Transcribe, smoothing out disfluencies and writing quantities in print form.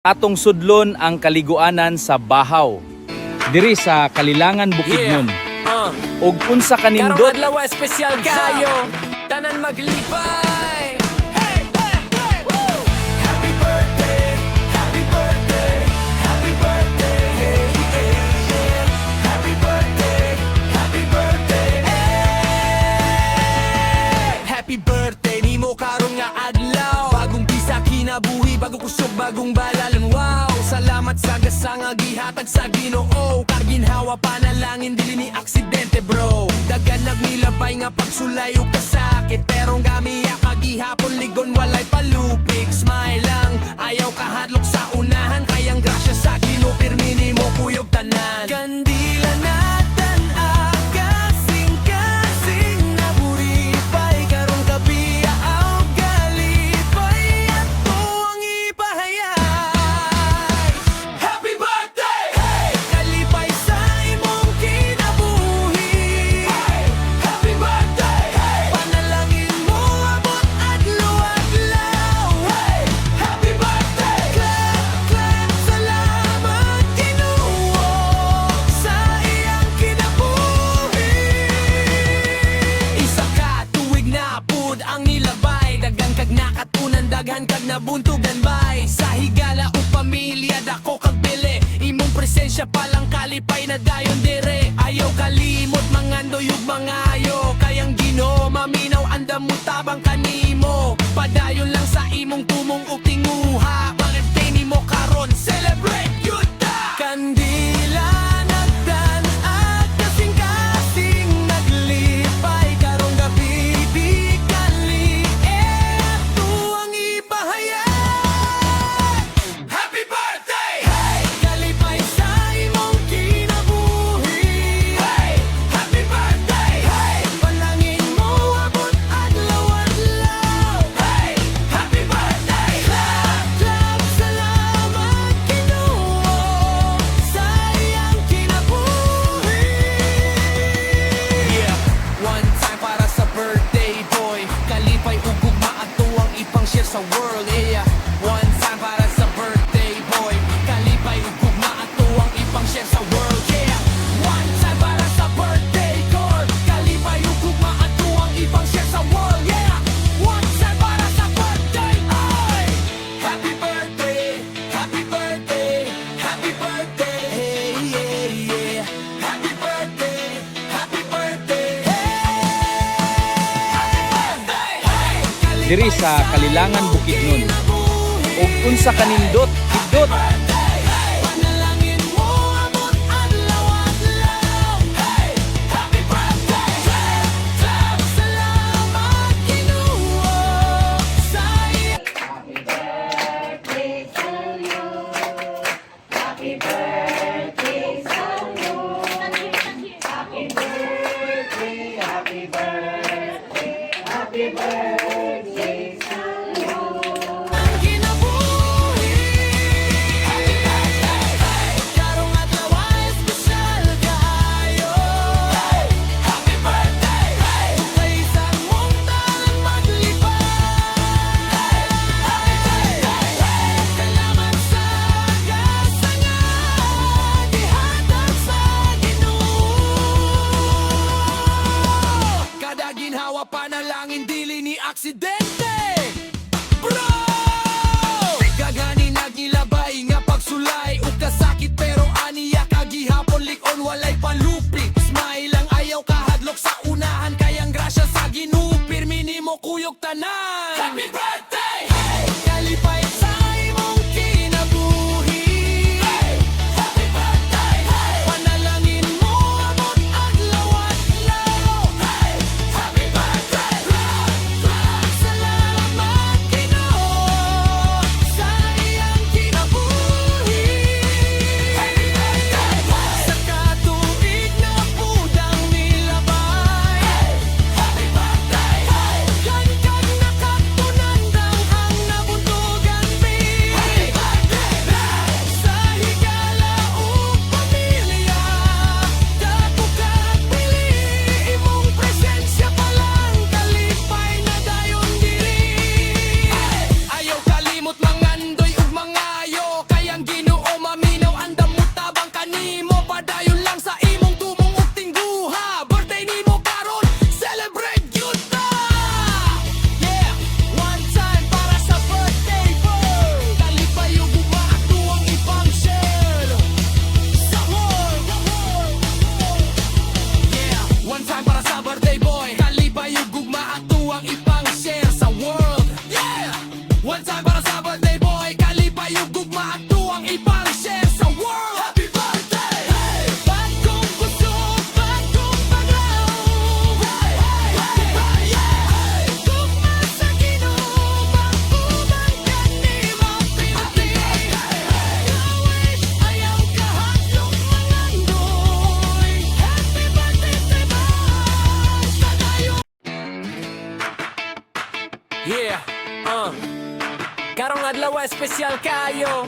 Atong sudlon ang kaliguanan sa Bahaw, diri sa Kalilangan, Bukidnon. Ug unsa kanindot karong adlaw espesyal kayo, tanan maglipay. Hey, hey, hey, woo! Happy birthday, happy birthday, happy birthday, hey, hey, yeah. Happy birthday, happy birthday, hey. Happy birthday nimo karon nga adlaw, bagong pisa kinabuhi, bagong kusog, bagong balalan. Wow, salamat sa gasang gihatag sa Ginoo, kaginhawa panalangin dili ni aksidente bro. Dagan nagmilabay nga pagsulay ug kasakit, pero gamiya kagihapon ligon walay palupig. Smile lang, ayaw kahadlok sa unahan, kayang grasya sa Ginoo pirmi nimo kuyog tanan. Kandila natan kasing naburipay, karong gabi aw galipay ato ang ipahayag. Happy birthday! Hey! Kalipay sa imong kinabuhi. Hey! Happy birthday! Hey! Panalangin mo abot adlaw-adlaw. Hey! Happy birthday! Clap, clap, salamat Ginoo sa iyang kinabuhi. Isa ka tuwig na pud ang nilabay, daghan kag nakatunan, daghan kag nabuntugan bay. Sa higala o pamilya dako kag bili, imong presensya palang kalipay na dayon dire. Ayaw kalimot mangandoy ug mangayo, kayang Ginoo maminaw andam mo tabang kanimo. Padayon lang sa imong tumong ug tinguha, birthday nimo karon celebrate gyud ta. Kandila nagdan at kasing-kasing naglipay, karong gabi di kali eto ang ipahayag. Happy birthday! Hey! Kalipay sa imong kinabuhi. Hey! Happy birthday! Hey! Panangin mo abot adlaw-adlaw. Hey! Happy birthday! Clap, clap, salamat Ginoo sa iyang kinabuhi. Yeah, one time para sa birthday boy, kalipay ug gugma ato ang ipang share sa world. Yeah, one time para sa birthday boy, kalipay ug gugma ato ang ipang share sa world. Yeah, one time para sa birthday girl, kalipay ug gugma ato ang ipang share sa world. Yeah, one time para sa birthday. Ay, happy birthday, happy birthday, happy birthday. Hey, yeah, yeah. Happy birthday, happy birthday. diri sa Kalilangan, Bukidnon. Ug unsa kanindot higdot Panalangin mo abot adlaw-adlaw. Hey, happy birthday! Clap, clap, salamat Ginoo sa iyang kinabuhi. espesyal kayo